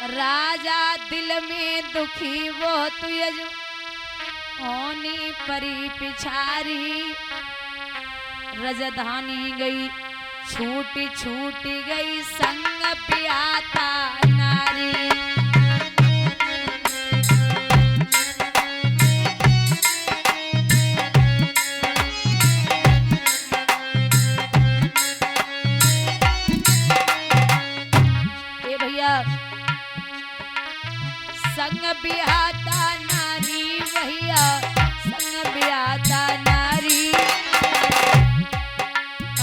राजा दिल में दुखी वो तुझ होनी परी पिछारी। रजधानी गई छूटी छूटी गई संग ब्याता नारी। ए भैया संग ब्याता नारी भैया संग ब्याता नारी।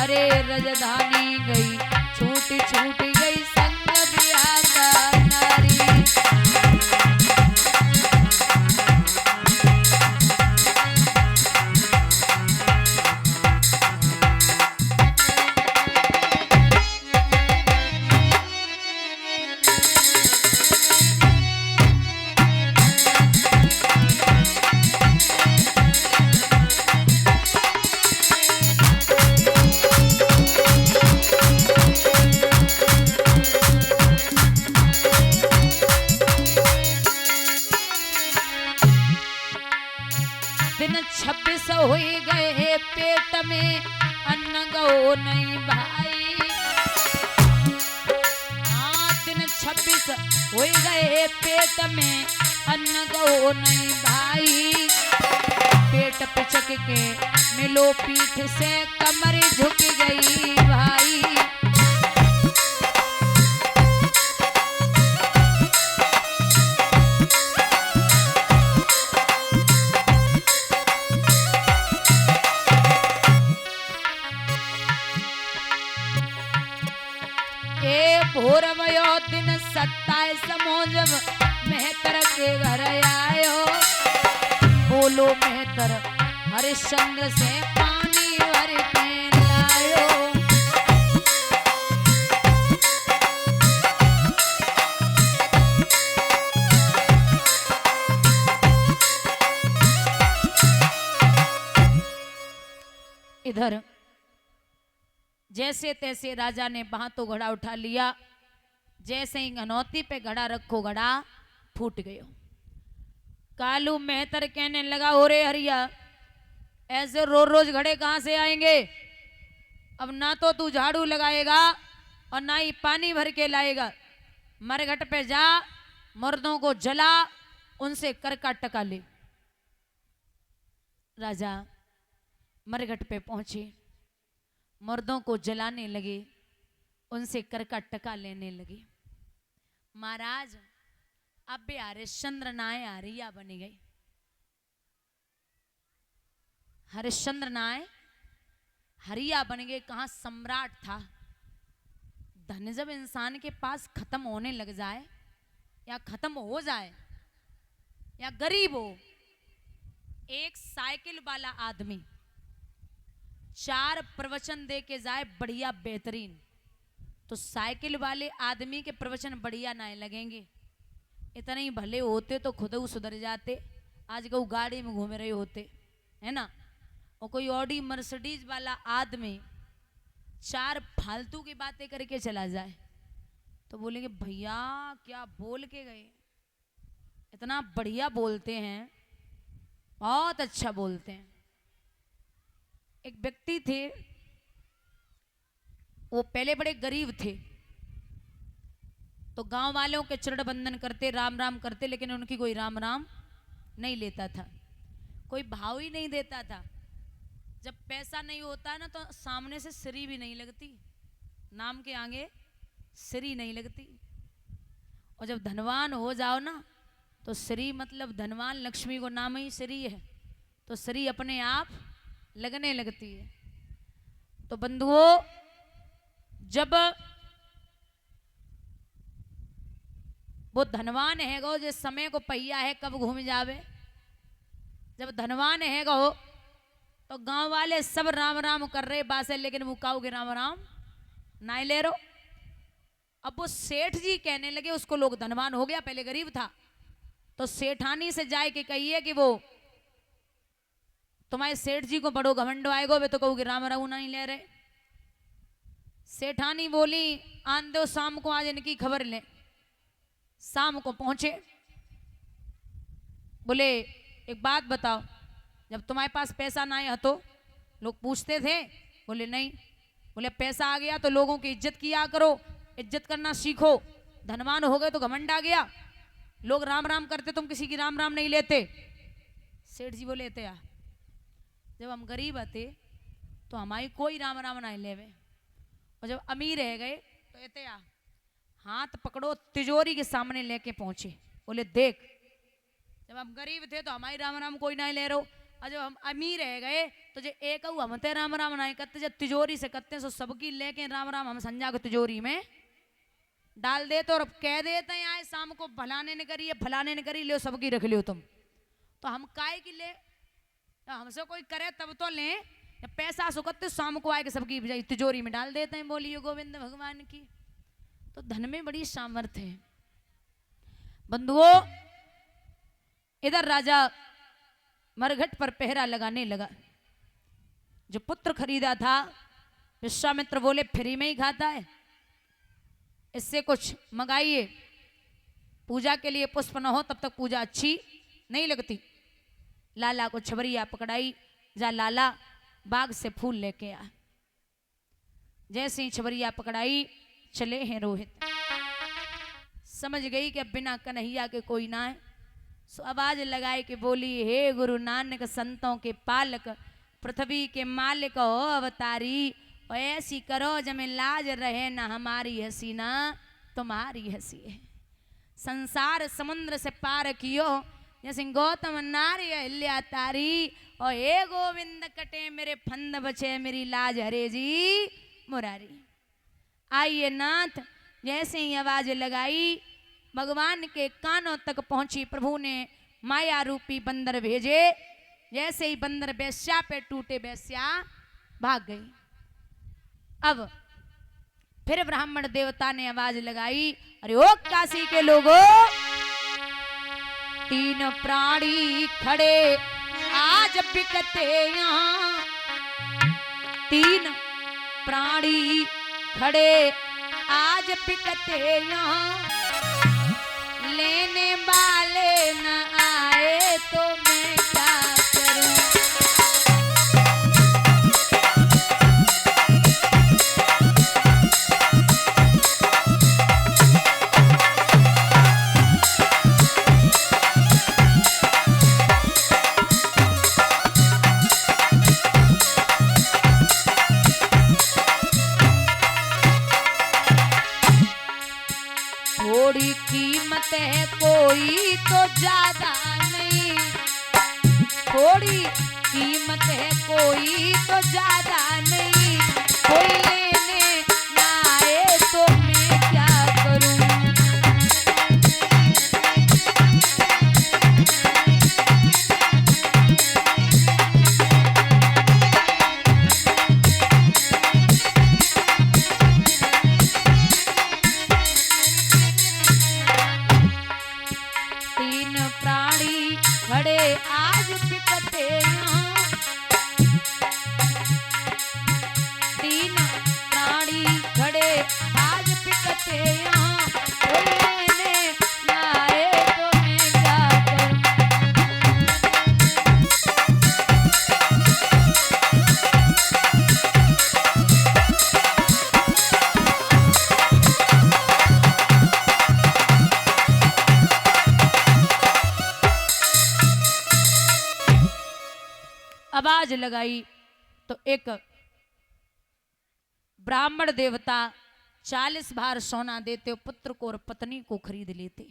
अरे रजधानी गई छूटी छूटी गई संग ब्याता नारी। दिन 26 हुई गए पेट में अन्न गो नहीं भाई। हाँ दिन 26 हुई गए पेट में अन्न गो नहीं भाई। पेट पिचक के मिलो पीठ से कमर झुक गई भाई। भोरमयो दिन 27 मोजब मेहतर के घर आयो। बोलो मेहतर हरिश्चंद्र से पानी भर के लायो। इधर जैसे तैसे राजा ने वहां तो घड़ा उठा लिया। जैसे ही घनौती पे घड़ा रखो घड़ा फूट गयो। कालू मेहतर कहने लगा ओरे हरिया ऐसे रोज रोज घड़े कहां से आएंगे। अब ना तो तू झाड़ू लगाएगा और ना ही पानी भर के लाएगा। मरघट पे जा मर्दों को जला उनसे कर का टका ले। राजा मरघट पे पहुंचे मर्दों को जलाने लगे उनसे कर का टका लेने लगे। महाराज अब भी हरिश्चंद्र नाय हरिया बनी गई। हरिश्चंद्र नाय हरिया बन गए। कहां सम्राट था। धन जब इंसान के पास खत्म होने लग जाए या खत्म हो जाए या गरीब हो। एक साइकिल वाला आदमी 4 प्रवचन दे के जाए बढ़िया बेहतरीन तो साइकिल वाले आदमी के प्रवचन बढ़िया ना लगेंगे। इतने ही भले होते तो खुद सुधर जाते। आज को गाड़ी में घूम रहे होते है ना। और कोई ऑडी मर्सिडीज वाला आदमी 4 फालतू की बातें करके चला जाए तो बोलेंगे भैया क्या बोल के गए। इतना बढ़िया बोलते हैं बहुत अच्छा बोलते हैं। एक व्यक्ति थे वो पहले बड़े गरीब थे तो गांव वालों के चरण बंदन करते राम राम करते लेकिन उनकी कोई राम राम नहीं लेता था। कोई भाव ही नहीं देता था। जब पैसा नहीं होता ना तो सामने से श्री भी नहीं लगती। नाम के आगे श्री नहीं लगती। और जब धनवान हो जाओ ना तो श्री मतलब धनवान लक्ष्मी को नाम ही श्री है तो श्री अपने आप लगने लगती है। तो बंधुओं जब वो धनवान है गो जिस समय को पहिया है कब घूम जावे। जब धनवान है गो तो गांव वाले सब राम राम कर रहे बासे लेकिन मुकाओगे राम राम ना ले रो। अब वो सेठ जी कहने लगे उसको लोग धनवान हो गया पहले गरीब था तो सेठानी से जाए के कहिए कि वो तुम्हारे सेठ जी को बड़ो घमंडो आएगो वे तो कहोगे राम राम नहीं ले रहे। सेठानी बोली आन दो शाम को आज इनकी खबर ले। शाम को पहुंचे, बोले एक बात बताओ, जब तुम्हारे पास पैसा ना आया तो लोग पूछते थे? बोले नहीं। बोले पैसा आ गया तो लोगों की इज्जत किया करो, इज्जत करना सीखो। धनवान हो गए तो घमंड आ गया, लोग राम राम करते तुम किसी की राम राम नहीं लेते। सेठ जी बोले थे, जब हम गरीब थे तो हमारी कोई राम राम नहीं लेवे, और जब अमीर रह गए तो एते हाथ पकड़ो तिजोरी के सामने लेके पहुंचे। बोले देख, जब हम गरीब थे तो हमारी राम राम कोई नहीं ले रहो, और जब हम अमीर रह गए तो जो एक हमते राम राम नहीं करते, जब तिजोरी से करते सो सबकी लेके राम राम हम संजा को तिजोरी में डाल देते और कह देते हैं आए शाम को भलाने ने करी, फलाने ने करी, ले सबकी रख लियो तुम। तो हम काय की ले, हमसे कोई करे तब तो ले, पैसा सुकते शाम को आए के सबकी तिजोरी में डाल देते हैं। बोलिए गोविंद भगवान की। तो धन में बड़ी सामर्थ्य है बंधुओं। इधर राजा मरघट पर पहरा लगाने लगा। जो पुत्र खरीदा था विश्वामित्र बोले फ्री में ही खाता है, इससे कुछ मंगाइए। पूजा के लिए पुष्प न हो तब तक पूजा अच्छी नहीं लगती। लाला को छबरिया पकड़ाई, जा लाला बाग से फूल लेके आ। जैसे ही छबरिया पकड़ाई चले हैं रोहित। समझ गई कि अब बिना कन्हैया के कोई ना है, सो आवाज लगाए कि बोली हे गुरु नानक संतों के पालक, पृथ्वी के मालिक हो अवतारी, और ऐसी करो जमे लाज रहे ना हमारी हंसी ना तुम्हारी हंसी है। संसार समुद्र से पार कियो जैसे गौतम नारी अहिल्या तारी, और हे गोविंद कटे मेरे फंद बचे मेरी लाज हरे जी मुरारी। आइए नाथ, जैसे ही आवाज लगाई भगवान के कानों तक पहुंची। प्रभु ने माया रूपी बंदर भेजे, जैसे ही बंदर बेस्या पे टूटे बेस्या भाग गई। अब फिर ब्राह्मण देवता ने आवाज लगाई, अरे ओ काशी के लोगों, तीन प्राणी खड़े आज बिकते यहाँ, तीन प्राणी खड़े आज बिकते यहाँ, लेने वाले न आए तो मैं क्या करूं। थोड़ी कीमत है कोई तो ज्यादा नहीं, थोड़ी कीमत है कोई तो ज्यादा नहीं, कोई लेने ना आए तो मैं क्या करूं। खड़े आज बिकते यहाँ, तीन प्राणी खड़े आज बिकते यहाँ, कोई लेने ना आए तो मैं क्या करूं। आवाज लगाई तो एक ब्राह्मण देवता 40 भार सोना देते, पुत्र को और पत्नी को खरीद लेते।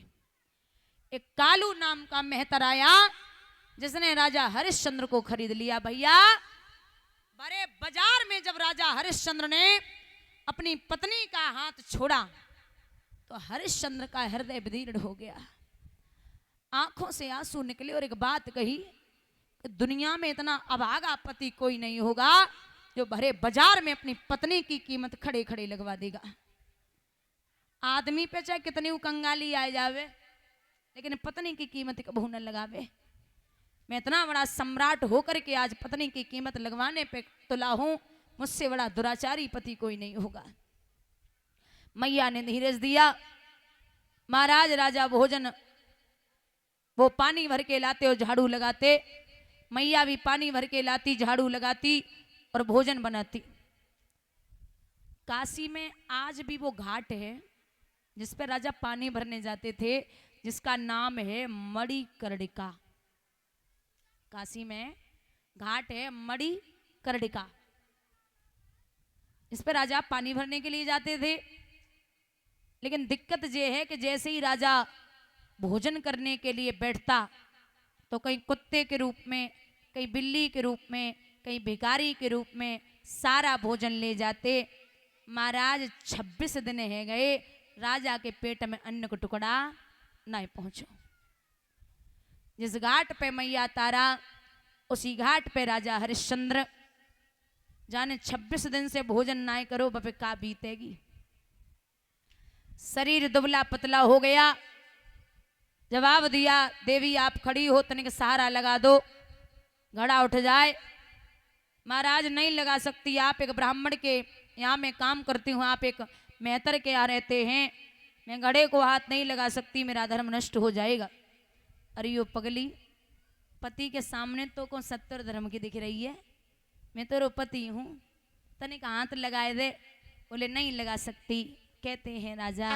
एक कालू नाम का मेहतर आया जिसने राजा हरिश्चंद्र को खरीद लिया। भैया बड़े बाजार में जब राजा हरिश्चंद्र ने अपनी पत्नी का हाथ छोड़ा तो हरिश्चंद्र का हृदय विदीर्ण हो गया, आंखों से आंसू निकले और एक बात कही, दुनिया में इतना अभागा पति कोई नहीं होगा जो भरे बाजार में अपनी पत्नी की कीमत खड़े खड़े लगवा देगा। आदमी पे चाहे कितनी कंगाली आ जावे लेकिन पत्नी की कीमत कबू न लगावे। मैं इतना बड़ा सम्राट होकर के आज पत्नी की कीमत लगवाने पे तुला हूं, मुझसे बड़ा दुराचारी पति कोई नहीं होगा। मैया ने धीरज दिया, महाराज राजा भोजन वो पानी भर के लाते और झाड़ू लगाते, मैया भी पानी भर के लाती, झाड़ू लगाती और भोजन बनाती। काशी में आज भी वो घाट है जिस पर राजा पानी भरने जाते थे, जिसका नाम है मणिकर्णिका। काशी में घाट है मणिकर्णिका, इस पर राजा पानी भरने के लिए जाते थे। लेकिन दिक्कत यह है कि जैसे ही राजा भोजन करने के लिए बैठता तो कहीं कुत्ते के रूप में, कहीं बिल्ली के रूप में, कहीं भिखारी के रूप में सारा भोजन ले जाते। महाराज 26 दिन है गए, राजा के पेट में अन्न का टुकड़ा नहीं पहुंचो। जिस घाट पे मैया तारा, उसी घाट पे राजा हरिश्चंद्र, जाने 26 दिन से भोजन ना करो बपे का बीतेगी। शरीर दुबला पतला हो गया। जवाब दिया, देवी आप खड़ी हो, तनिक सहारा लगा दो, घड़ा उठ जाए। महाराज नहीं लगा सकती, आप एक ब्राह्मण के यहाँ मैं काम करती हूँ, आप एक मेहतर के यहाँ रहते हैं, मैं घड़े को हाथ नहीं लगा सकती, मेरा धर्म नष्ट हो जाएगा। अरे यो पगली, पति के सामने तो कौन सत्तर धर्म की दिख रही है, मैं तो पति हूँ, तनिक हाथ लगाए दे। बोले नहीं लगा सकती। कहते हैं राजा